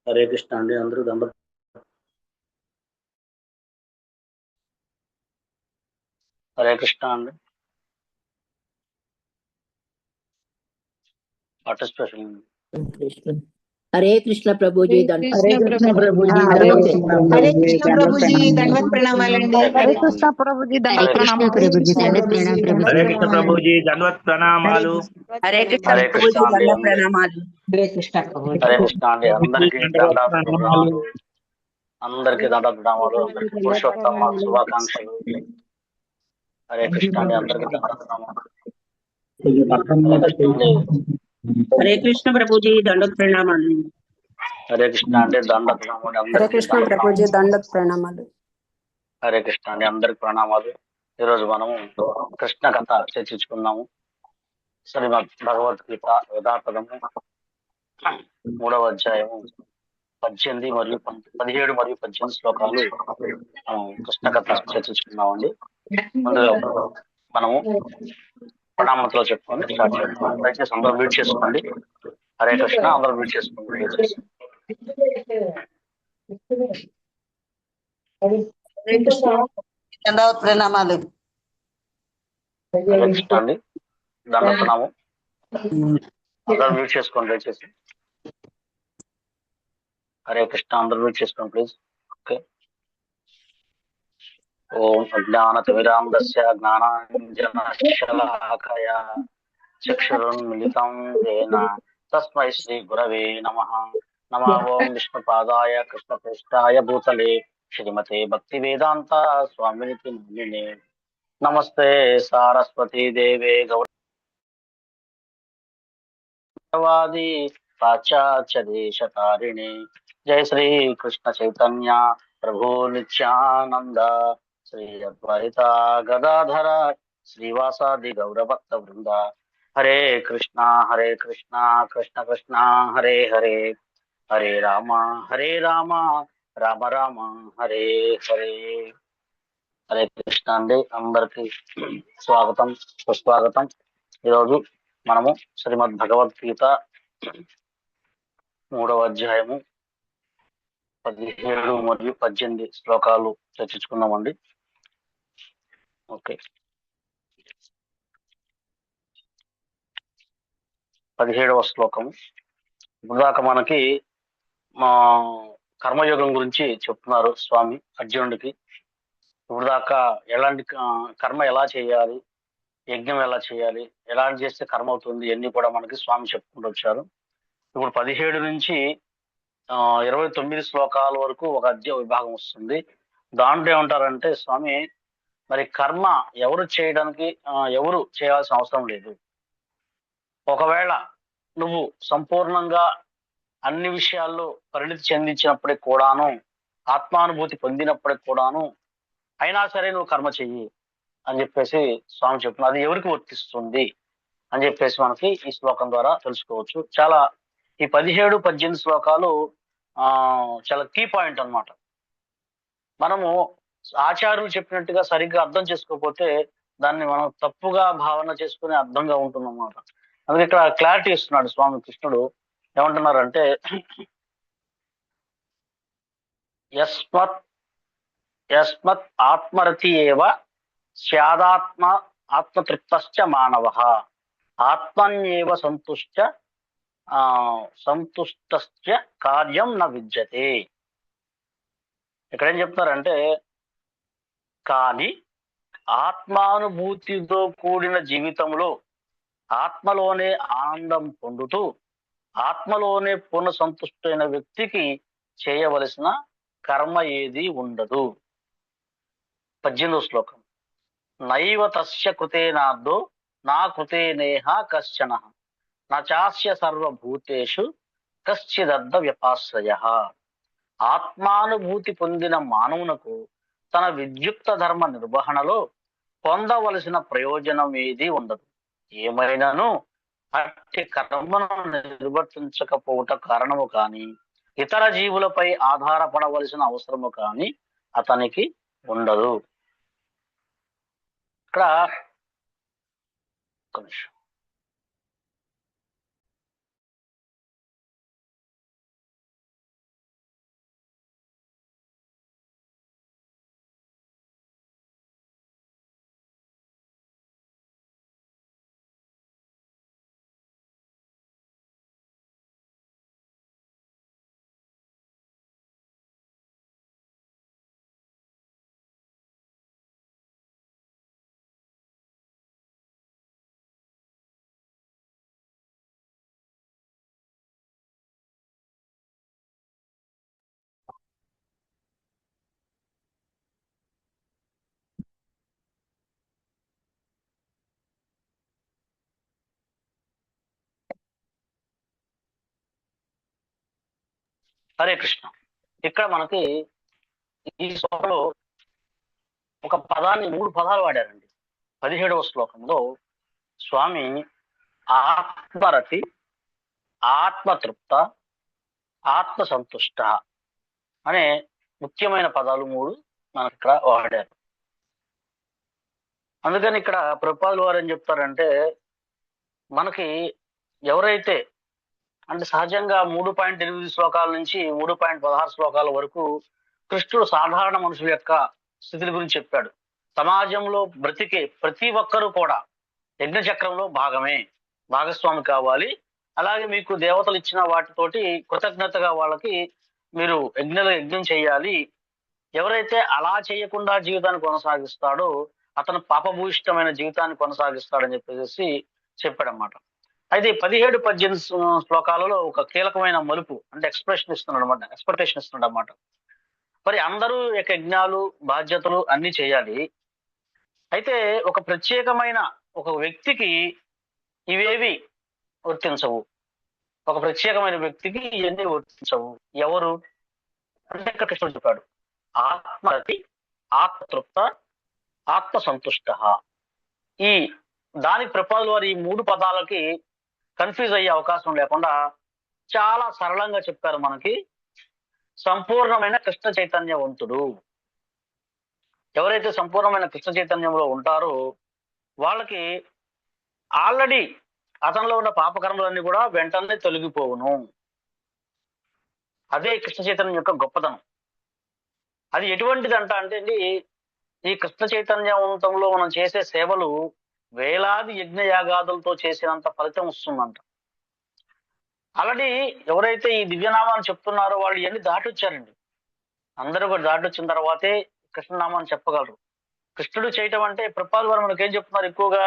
హరే కృష్ణ అండి. అందరూ హరే కృష్ణ అండి. పార్టిసిపేషన్. हरे कृष्ण प्रभु जी हरे कृष्ण प्रभु जी हरे कृष्ण प्रभु जी दंडवत प्रणाम। हरे कृष्ण प्रभु जी दंडवत प्रणाम। हरे कृष्ण प्रभु जी दंडवत प्रणामालु। हरे कृष्ण హరే प्रभु కృష్ణ जी అండి. दंडवत प्रणामाలు। हरे कृष्ण प्रभु जी। హరే కృష్ణ అండి. అందరికి దండాలు ప్రణామాలు. అందరికి దండాలు ప్రణామాలు. అందరికి పురుషోత్తమ శుభాకాంక్షలు. హరే కృష్ణ అండి. అందరికి దండాలు ప్రణామాలు. हरे कृष्ण प्रभु जी दंडवत प्रणामाలు। హరే కృష్ణ అండి. దండ ప్రణామాలు. హరే అందరికి కృష్ణ ప్రభుజీ దండత్ ప్రణామాలు. హరే కృష్ణ అండి. అందరికి ప్రణామాలు. ఈరోజు మనము కృష్ణ కథ చర్చించుకున్నాము. శ్రీమద్ భగవద్గీత యథాతథము 3వ అధ్యాయము 18 మరియు 17 మరియు 18 శ్లోకాలు కృష్ణ కథ చర్చించుకున్నామండి. ముందుగా మనము ప్రణామంతో చెప్పుకొని స్టార్ట్ చేద్దాం. దయచేసి అందరూ మ్యూట్ చేసుకోండి. హరే కృష్ణ. అందరూ మ్యూట్ చేసుకోండి దయచేసి. దండవత్ ప్రణామాలు। హరే కృష్ణ అండి. దండ ప్రణామం. అందరూ మ్యూట్ చేసుకోండి దయచేసి. హరే కృష్ణ. అందరూ మ్యూట్ చేసుకోండి ప్లీజ్. ఓకే. ఓం అజ్ఞానతిమిరాంధస్య జ్ఞానాంజనశలాకయా చక్షురున్మిలితం యేన తస్మై శ్రీ గురవే నమః. నమో ఓం విష్ణుపాదాయ కృష్ణప్రేష్ఠాయ భూతలే శ్రీమతే భక్తివేదాంత స్వామినితి నామినే. నమస్తే సారస్వతీ దేవే గౌరవాది పాశ్చాత్య దేశతారిణి. జయ శ్రీ కృష్ణ చైతన్య ప్రభు నిత్యానంద శ్రీ అద్వైత గదాధర శ్రీవాసాది గౌరభక్త వృంద. హరే కృష్ణ కృష్ణ కృష్ణ హరే హరే, హరే రామ రామ రామ హరే హరే. హరే కృష్ణ అండి. అందరికి స్వాగతం, సుస్వాగతం. ఈరోజు మనము శ్రీమద్ భగవద్గీత 3వ అధ్యాయము 17 మరియు 18 శ్లోకాలు చర్చించుకున్నామండి. ఓకే. 17వ శ్లోకము. ఇప్పుడుదాకా మనకి మా కర్మయోగం గురించి చెప్తున్నారు స్వామి అర్జునుడికి. ఇప్పుడుదాకా ఎలాంటి కర్మ ఎలా చేయాలి, యజ్ఞం ఎలా చేయాలి, ఎలాంటి చేస్తే కర్మ అవుతుంది, ఇవన్నీ కూడా మనకి స్వామి చెప్పుకుంటూ వచ్చారు. ఇప్పుడు 17 నుంచి 29 శ్లోకాల వరకు ఒక అధ్యాయ విభాగం వస్తుంది. దాంట్లో ఏమంటారంటే స్వామి, మరి కర్మ ఎవరు చేయడానికి ఎవరు చేయాల్సిన అవసరం లేదు. ఒకవేళ నువ్వు సంపూర్ణంగా అన్ని విషయాల్లో పరిణితి చెందించినప్పటికి కూడాను, ఆత్మానుభూతి పొందినప్పటికి కూడాను, అయినా సరే నువ్వు కర్మ చెయ్యి అని చెప్పేసి స్వామి చెప్తున్నారు. అది ఎవరికి వర్తిస్తుంది అని చెప్పేసి మనకి ఈ శ్లోకం ద్వారా తెలుసుకోవచ్చు. చాలా ఈ 17, 18 శ్లోకాలు చాలా కీ పాయింట్ అన్నమాట. మనము ఆచార్యులు చెప్పినట్టుగా సరిగ్గా అర్థం చేసుకోకపోతే దాన్ని మనం తప్పుగా భావన చేసుకునే అర్థంగా ఉంటుందన్నమాట. అందుకే ఇక్కడ క్లారిటీ ఇస్తున్నాడు స్వామి కృష్ణుడు. ఏమంటున్నారంటే యస్మత్ ఆత్మరతి ఏవ స్యాదాత్మ ఆత్మతృప్తశ్చ మానవః ఆత్మన్యేవ సంతుష్టశ్చ కార్యం న విద్యతే. ఇక్కడ ఏం చెప్తారంటే, కానీ ఆత్మానుభూతితో కూడిన జీవితంలో ఆత్మలోనే ఆనందం పొందుతూ ఆత్మలోనే పూర్ణ సంతుష్టైన వ్యక్తికి చేయవలసిన కర్మ ఏది ఉండదు. 18వ శ్లోకం. నైవ తస్య కృతేనార్థో నా కృతేనేహ కశ్చన నాస్య సర్వభూతేషు కశ్చిదర్థ వ్యపాశ్రయః. ఆత్మానుభూతి పొందిన మానవునకు తన విద్యుక్త ధర్మ నిర్వహణలో పొందవలసిన ప్రయోజనం ఏది ఉండదు. ఏమైనాను అట్టి కర్మను నిర్వర్తించకపోవట కారణము కాని, ఇతర జీవులపై ఆధారపడవలసిన అవసరము కాని అతనికి ఉండదు. ఇక్కడ ఒక నిమిషం. హరే కృష్ణ. ఇక్కడ మనకి ఈ శ్లోకంలో ఒక పదాన్ని 3 పదాలు వాడారండి. 17వ శ్లోకంలో స్వామి ఆత్మరతి, ఆత్మతృప్త, ఆత్మసంతుష్ట అనే ముఖ్యమైన పదాలు 3 మనకి ఇక్కడ వాడారు. అందుకని ఇక్కడ ప్రభుపాదుల వారు ఏం చెప్తారంటే, మనకి ఎవరైతే అంటే సహజంగా 3.8 శ్లోకాల నుంచి 3.16 శ్లోకాల వరకు కృష్ణుడు సాధారణ మనుషుల యొక్క స్థితిని గురించి చెప్పాడు. సమాజంలో బ్రతికే ప్రతి ఒక్కరూ కూడా యజ్ఞ చక్రంలో భాగస్వామి కావాలి. అలాగే మీకు దేవతలు ఇచ్చిన వాటితోటి కృతజ్ఞతగా వాళ్ళకి మీరు యజ్ఞం చేయాలి. ఎవరైతే అలా చేయకుండా జీవితాన్ని కొనసాగిస్తాడో అతను పాపభూయిష్టమైన జీవితాన్ని కొనసాగిస్తాడని చెప్పేసి చెప్పాడన్నమాట. అయితే 17-18 శ్లోకాలలో ఒక కీలకమైన మలుపు అంటే ఎక్స్పెక్టేషన్ ఇస్తున్నాడు అన్నమాట. మరి అందరూ యజ్ఞాలు బాధ్యతలు అన్ని చేయాలి. అయితే ఒక ప్రత్యేకమైన ఒక వ్యక్తికి ఇవేవి వర్తించవు. ఒక ప్రత్యేకమైన వ్యక్తికి ఇవన్నీ వర్తించవు. ఎవరు అంటే ఇక్కడ కృష్ణుడు చెప్పాడు, ఆత్మరతి, ఆత్మతృప్త, ఆత్మసంతుష్ట. ఈ దానికి ప్రభుపాదుల వారు ఈ 3 పదాలకి కన్ఫ్యూజ్ అయ్యే అవకాశం లేకుండా చాలా సరళంగా చెప్పారు. మనకి సంపూర్ణమైన కృష్ణ చైతన్యవంతుడు ఎవరైతే సంపూర్ణమైన కృష్ణ చైతన్యంలో ఉంటారో వాళ్ళకి ఆల్రెడీ అతనిలో ఉన్న పాపకర్మలన్నీ కూడా వెంటనే తొలగిపోవును. అదే కృష్ణ చైతన్యం యొక్క గొప్పతనం. అది ఎటువంటిదంట అంటే అండి, ఈ కృష్ణ చైతన్యవంతంలో మనం చేసే సేవలు వేలాది యజ్ఞయాగాదులతో చేసినంత ఫలితం వస్తుందంట. ఆల్రెడీ ఎవరైతే ఈ దివ్యనామాన్ని చెప్తున్నారో వాళ్ళు ఇవన్నీ దాటొచ్చారండి. అందరూ కూడా దాటొచ్చిన తర్వాతే కృష్ణనామాన్ని చెప్పగలరు. కృష్ణుడు చేయటం అంటే ప్రభుపాదుల వారు మనకేం చెప్తున్నారు, ఎక్కువగా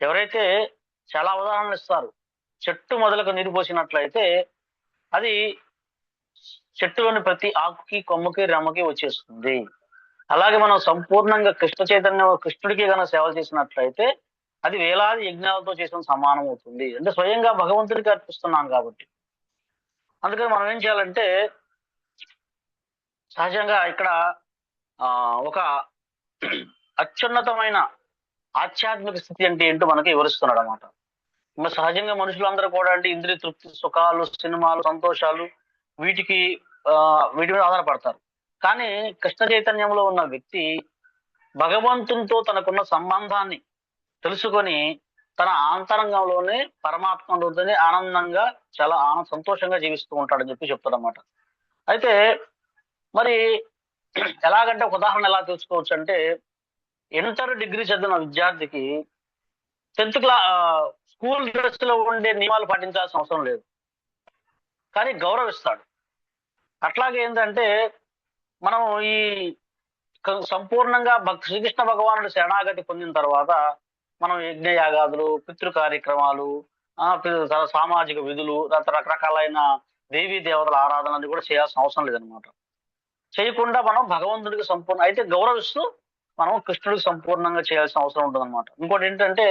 ఎవరైతే చాలా ఉదాహరణలు ఇస్తారు. చెట్టు మొదలకు నీరు పోసినట్లయితే అది చెట్టులోని ప్రతి ఆకుకి, కొమ్మకి, రెమ్మకి వచ్చేస్తుంది. అలాగే మనం సంపూర్ణంగా కృష్ణుడికి కనుక సేవ చేసినట్లయితే అది వేలాది యజ్ఞాలతో చేసిన సమానం అవుతుంది. అంటే స్వయంగా భగవంతుడికి అర్పిస్తున్నాం కాబట్టి. అందుకని మనం ఏం చేయాలంటే సహజంగా ఇక్కడ ఒక అత్యున్నతమైన ఆధ్యాత్మిక స్థితి అంటే ఏంటో మనకి వివరిస్తున్నాడు అన్నమాట. మరి సహజంగా మనుషులందరూ కూడా అంటే ఇంద్రియ తృప్తి, సుఖాలు, సినిమాలు, సంతోషాలు వీటి మీద ఆధారపడతారు. కానీ కృష్ణ చైతన్యంలో ఉన్న వ్యక్తి భగవంతునితో తనకున్న సంబంధాన్ని తెలుసుకొని తన ఆంతరంగంలోనే పరమాత్మలోనే ఆనందంగా చాలా సంతోషంగా జీవిస్తూ ఉంటాడని చెప్పి చెప్తాడు అన్నమాట. అయితే మరి ఎలాగంటే ఒక ఉదాహరణ ఎలా తెలుసుకోవచ్చు అంటే, ఇంటర్ డిగ్రీ చదివిన విద్యార్థికి 10th క్లాస్ స్కూల్ డ్రెస్ లో ఉండే నియమాలు పాటించాల్సిన అవసరం లేదు, కానీ గౌరవిస్తాడు. అట్లాగే ఏంటంటే మనం ఈ సంపూర్ణంగా శ్రీకృష్ణ భగవానుడు శరణాగతి పొందిన తర్వాత మనం యజ్ఞయాగాదులు, పితృ కార్యక్రమాలు, సామాజిక విధులు, రకరకాలైన దేవీ దేవతల ఆరాధనలు కూడా చేయాల్సిన అవసరం లేదనమాట. చేయకుండా మనం భగవంతుడికి అయితే గౌరవిస్తూ మనం కృష్ణుడికి సంపూర్ణంగా చేయాల్సిన అవసరం ఉంటుంది అనమాట. ఇంకోటి ఏంటంటే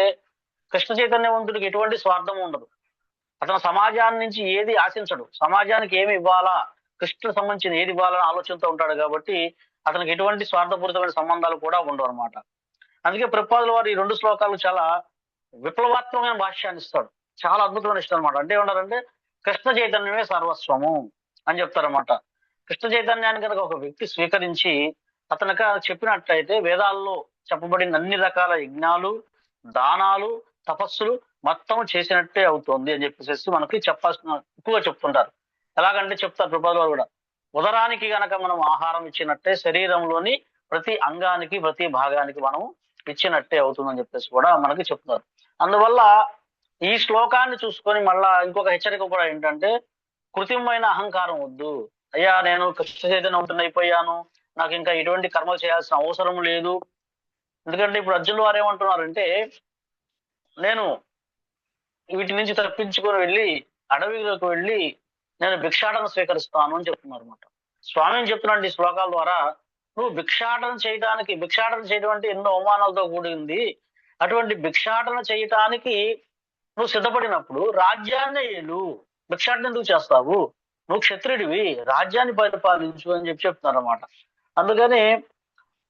కృష్ణ చైతన్యవంతుడికి ఎటువంటి స్వార్థం ఉండదు. అతను సమాజాన్ని నుంచి ఏది ఆశించడు. సమాజానికి ఏమి ఇవ్వాలా, కృష్ణుడికి సంబంధించిన ఏది ఇవ్వాలని ఆలోచనతో ఉంటాడు కాబట్టి అతనికి ఎటువంటి స్వార్థపూరితమైన సంబంధాలు కూడా ఉండవు అనమాట. అందుకే ప్రభుపాదుల వారు ఈ 2 శ్లోకాలు చాలా విప్లవాత్మకమైన భాష్యాన్ని ఇస్తాడు. చాలా అద్భుతమైన ఇష్టం అనమాట. అంటే ఏమంటారంటే కృష్ణ చైతన్యమే సర్వస్వము అని చెప్తారన్నమాట. కృష్ణ చైతన్యాన్ని కనుక ఒక వ్యక్తి స్వీకరించి అతనికి చెప్పినట్లయితే వేదాల్లో చెప్పబడిన అన్ని రకాల యజ్ఞాలు, దానాలు, తపస్సులు మొత్తం చేసినట్టే అవుతుంది అని చెప్పేసి మనకి ఎక్కువగా చెప్తుంటారు. ఎలాగంటే చెప్తారు ప్రభుపాదుల వారు కూడా, ఉదరానికి గనక మనం ఆహారం ఇచ్చినట్టే శరీరంలోని ప్రతి అంగానికి, ప్రతి భాగానికి మనం ఇచ్చినట్టే అవుతుందని చెప్పేసి కూడా మనకి చెప్తున్నారు. అందువల్ల ఈ శ్లోకాన్ని చూసుకొని మళ్ళా ఇంకొక హెచ్చరిక కూడా ఏంటంటే, కృత్రిమమైన అహంకారం వద్దు. అయ్యా నేను కృష్ణ చైతన్యవంతుని అయిపోయాను, నాకు ఇంకా ఎటువంటి కర్మలు చేయాల్సిన అవసరం లేదు. ఎందుకంటే ఇప్పుడు అర్జునులు వారు ఏమంటున్నారంటే, నేను వీటి నుంచి తప్పించుకొని వెళ్ళి అడవిలోకి వెళ్ళి నేను భిక్షాటన స్వీకరిస్తాను అని చెప్తున్నారు అనమాట. స్వామి చెప్తున్నాడు ఈ శ్లోకాల ద్వారా, నువ్వు భిక్షాటన చేయడం అంటే ఎన్నో అవమానాలతో కూడింది. అటువంటి భిక్షాటన చేయటానికి నువ్వు సిద్ధపడినప్పుడు రాజ్యాన్ని ఏలు, భిక్షాటన ఎందుకు చేస్తావు? నువ్వు క్షత్రియుడివి, రాజ్యాన్ని పరిపాలించు అని చెప్పి చెప్తున్నారు అనమాట. అందుకని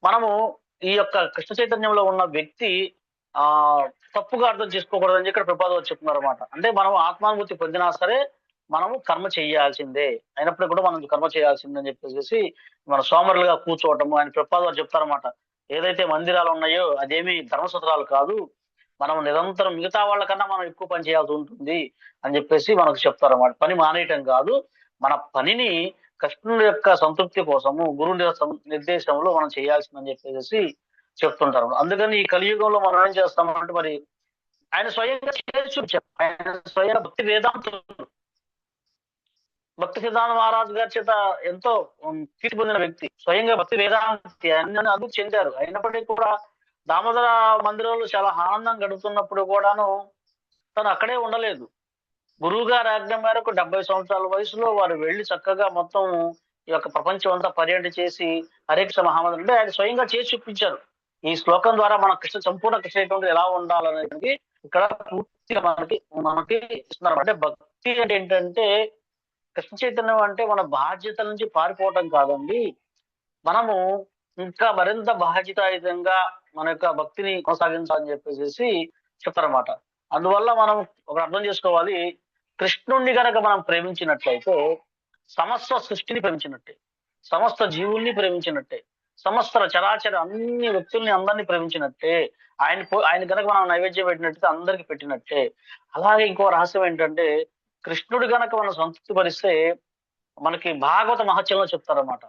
మనము ఈ యొక్క కృష్ణ చైతన్యంలో ఉన్న వ్యక్తి ఆ తప్పుగా అర్థం చేసుకోకూడదని ఇక్కడ ప్రపాదం చెప్తున్నారు అనమాట. అంటే మనం ఆత్మానుభూతి పొందినా సరే మనము కర్మ చేయాల్సిందే, అయినప్పటికీ కూడా మనం కర్మ చేయాల్సిందే అని చెప్పేసి మన సోమరులుగా కూర్చోవటము ఆయన ప్రపాదం చెప్తారన్నమాట. ఏదైతే మందిరాలు ఉన్నాయో అదేమి ధర్మసూత్రాలు కాదు, మనం నిరంతరం మిగతా వాళ్ళకన్నా మనం ఎక్కువ పని చేయాల్సి ఉంటుంది అని చెప్పేసి మనకు చెప్తారన్నమాట. పని మానేయటం కాదు, మన పనిని కృష్ణుడి యొక్క సంతృప్తి కోసము గురువు నిర్దేశంలో మనం చేయాల్సిందని చెప్పేసి చెప్తుంటారు. అందుకని ఈ కలియుగంలో మనం ఏం చేస్తామంటే మరి ఆయన స్వయంగా చేసి చూపించారు. ఆయన స్వయంగా భక్తి సిద్ధాంత మహారాజు గారి చేత ఎంతో కీర్తి పొందిన వ్యక్తి, స్వయంగా భక్తి వేదాంతి అన్ని అభివృద్ధి చెందారు. అయినప్పటికీ కూడా దామోదర మందిరంలో చాలా ఆనందం గడుపుతున్నప్పుడు కూడాను తను అక్కడే ఉండలేదు. గురువు గారి ఆజ్ఞ మేరకు 70 సంవత్సరాల వయసులో వారు వెళ్లి చక్కగా మొత్తం ఈ యొక్క ప్రపంచం అంతా పర్యటన చేసి హరే కృష్ణ మహామంత్రం అంటే ఆయన స్వయంగా చేసి చూపించారు. ఈ శ్లోకం ద్వారా మన సంపూర్ణ కృష్ణ ఎలా ఉండాలనేది ఇక్కడ పూర్తిగా మనకి ఇస్తున్నారు. అంటే భక్తి అంటే ఏంటంటే కృష్ణ చైతన్యం అంటే మన బాధ్యతల నుంచి పారిపోవటం కాదండి, మనము ఇంకా మరింత బాధ్యతాయుతంగా మన యొక్క భక్తిని కొనసాగించాలని చెప్పేసి చెప్తారన్నమాట. అందువల్ల మనం ఒక అర్థం చేసుకోవాలి, కృష్ణుణ్ణి గనక మనం ప్రేమించినట్లయితే సమస్త సృష్టిని ప్రేమించినట్టే, సమస్త జీవుల్ని ప్రేమించినట్టే, సమస్త చరాచర అన్ని వ్యక్తుల్ని అందరినీ ప్రేమించినట్టే, ఆయన కనుక మనం నైవేద్యం పెట్టినట్టు అందరికి పెట్టినట్టే. అలాగే ఇంకో రహస్యం ఏంటంటే కృష్ణుడు గనక మనం సంతృప్తి పరిస్తే మనకి భాగవత మహత్యంలో చెప్తారన్నమాట,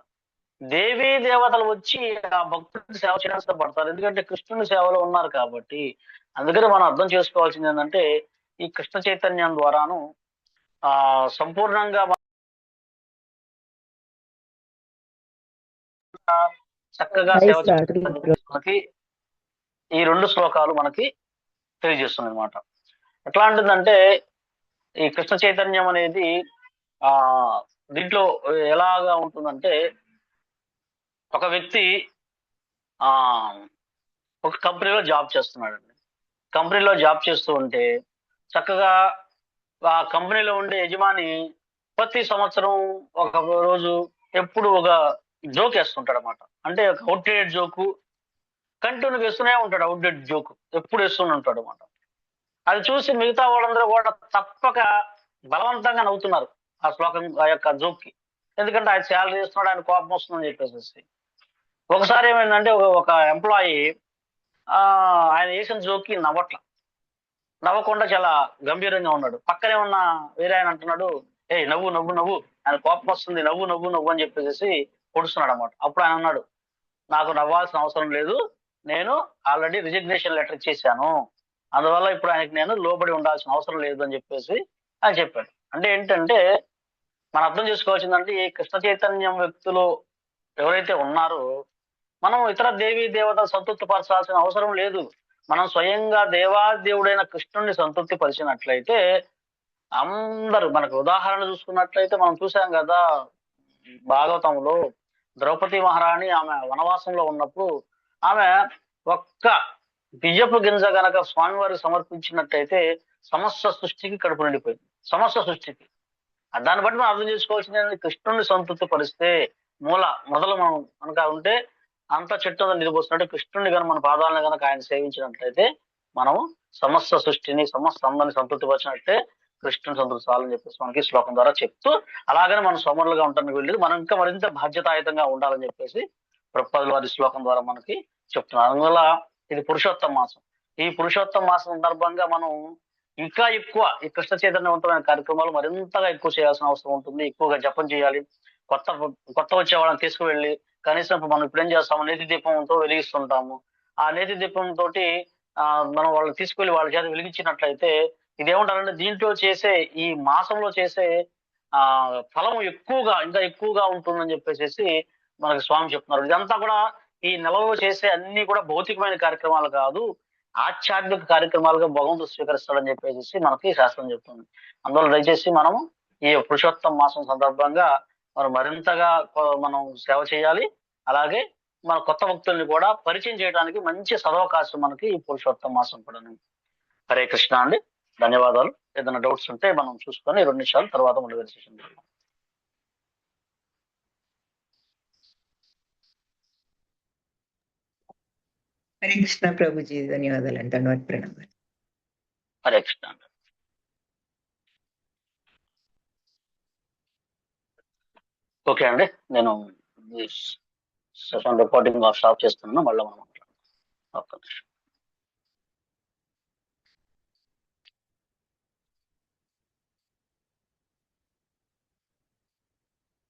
దేవీ దేవతలు వచ్చి ఆ భక్తుడికి సేవ చేయడానికి పడతారు, ఎందుకంటే కృష్ణుని సేవలో ఉన్నారు కాబట్టి. అందుకని మనం అర్థం చేసుకోవాల్సింది ఏంటంటే ఈ కృష్ణ చైతన్యం ద్వారాను సంపూర్ణంగా చక్కగా సేవ మనకి ఈ 2 శ్లోకాలు మనకి తెలియజేస్తుంది అనమాట. ఎట్లా ఉంటుందంటే ఈ కృష్ణ చైతన్యం అనేది దీంట్లో ఎలాగా ఉంటుందంటే ఒక వ్యక్తి ఒక కంపెనీలో జాబ్ చేస్తున్నాడండి. కంపెనీలో జాబ్ చేస్తూ ఉంటే చక్కగా ఆ కంపెనీలో ఉండే యజమాని ప్రతి సంవత్సరం ఒక రోజు ఎప్పుడు ఒక జోక్ వేస్తుంటాడు అనమాట. అంటే ఒక అవుట్డేటెడ్ జోకు కంటిన్యూ వేస్తూనే ఉంటాడు, అవుట్డేటెడ్ జోకు ఎప్పుడు వేస్తూనే ఉంటాడు అనమాట. అది చూసి మిగతా వాళ్ళందరూ కూడా తప్పక బలవంతంగా నవ్వుతున్నారు ఆ శ్లోకం ఆ యొక్క జోక్కి, ఎందుకంటే ఆయన శాలరీ ఇస్తున్నాడు, ఆయన కోపం వస్తుందని చెప్పేసి. ఒకసారి ఏమైందంటే ఒక ఎంప్లాయీ ఆయన వేసిన జోక్కి నవ్వకుండా చాలా గంభీరంగా ఉన్నాడు. పక్కనే ఉన్న వేరే ఆయన అంటున్నాడు, ఏ నవ్వు నవ్వు నవ్వు, ఆయన కోపం వస్తుంది, నవ్వు నవ్వు నవ్వు అని చెప్పేసి పొడుస్తున్నాడు అన్నమాట. అప్పుడు ఆయన అన్నాడు, నాకు నవ్వాల్సిన అవసరం లేదు, నేను ఆల్రెడీ రిజిగ్నేషన్ లెటర్ ఇచ్చేసాను, అందువల్ల ఇప్పుడు ఆయనకి నేను లోబడి ఉండాల్సిన అవసరం లేదు అని చెప్పేసి ఆయన చెప్పాడు. అంటే ఏంటంటే మనం అర్థం చేసుకోవాల్సిందంటే ఈ కృష్ణ చైతన్యం వ్యక్తులు ఎవరైతే ఉన్నారో మనం ఇతర దేవీ దేవతలు సంతృప్తి పరచాల్సిన అవసరం లేదు. మనం స్వయంగా దేవాదేవుడైన కృష్ణుడిని సంతృప్తి పరిచినట్లయితే అందరూ, మనకు ఉదాహరణ చూసుకున్నట్లయితే మనం చూసాం కదా భాగవతంలో ద్రౌపది మహారాణి ఆమె వనవాసంలో ఉన్నప్పుడు ఆమె ఒక్క బియ్యపు గింజ గనక స్వామివారికి సమర్పించినట్టయితే సమస్త సృష్టికి కడుపు నిండిపోయింది, సమస్త సృష్టికి. దాన్ని బట్టి మనం అర్థం చేసుకోవాల్సింది కృష్ణుడిని సంతృప్తి పరిస్తే మొదలు మనం కనుక ఉంటే అంత చెట్టు నిలిపోతున్నట్టు కృష్ణుడిని కనుక మన పాదాలను కనుక ఆయన సేవించినట్లయితే మనము సమస్త సృష్టిని సమస్త అందరిని సంతృప్తి పరిచినట్టే కృష్ణుని సంతృప్తి చాలని చెప్పేసి మనకి శ్లోకం ద్వారా చెప్తూ, అలాగనే మనం సోమరులుగా ఉండడానికి వెళ్ళి మనం ఇంకా మరింత బాధ్యతాయుతంగా ఉండాలని చెప్పేసి ప్రభుపాదుల వారి శ్లోకం ద్వారా మనకి చెప్తున్నారు. అందువల్ల ఇది పురుషోత్తమ మాసం. ఈ పురుషోత్తమ మాసం సందర్భంగా మనం ఇంకా ఎక్కువ ఈ కృష్ణ చైతన్యవంతమైన కార్యక్రమాలు మరింతగా ఎక్కువ చేయాల్సిన అవసరం ఉంటుంది. ఎక్కువగా జపం చేయాలి. కొత్త వచ్చే వాళ్ళని తీసుకువెళ్ళి కనీసం మనం ఇప్పుడు ఏం చేస్తాము, నేతి దీపంతో వెలిగిస్తుంటాము. ఆ నేతి దీపంతో మనం వాళ్ళని తీసుకెళ్లి వాళ్ళ చేత వెలిగించినట్లయితే ఇదేమంటారంటే దీంట్లో చేసే ఈ మాసంలో చేసే ఫలం ఇంకా ఎక్కువగా ఉంటుందని చెప్పేసి మనకి స్వామి చెప్తున్నారు. ఇదంతా కూడా ఈ నెలలో చేసే అన్ని కూడా భౌతికమైన కార్యక్రమాలు కాదు, ఆధ్యాత్మిక కార్యక్రమాలుగా భగవంతుడు స్వీకరిస్తాడని చెప్పేసి మనకి శాస్త్రం చెప్తుంది. అందువల్ల దయచేసి మనము ఈ పురుషోత్తమ మాసం సందర్భంగా మరింతగా మనం సేవ చేయాలి. అలాగే మన కొత్త భక్తుల్ని కూడా పరిచయం చేయడానికి మంచి సదవకాశం మనకి ఈ పురుషోత్తమ మాసం కూడా. హరే కృష్ణ అండి, ధన్యవాదాలు. ఏదైనా డౌట్స్ ఉంటే మనం చూసుకొని 2 నిమిషాల తర్వాత మనం వెరిఫికేషన్ చేద్దాం. హరే కృష్ణ ప్రభుజీ ధన్యవాదాలు దండవత్ ప్రణామాలు. హరే కృష్ణ అండి. ఓకే అండి, నేను సెషన్ రికార్డింగ్ స్టాప్ చేస్తున్నాను. మళ్ళీ మనం మాట్లాడదాం. ఒక్క నిమిషం.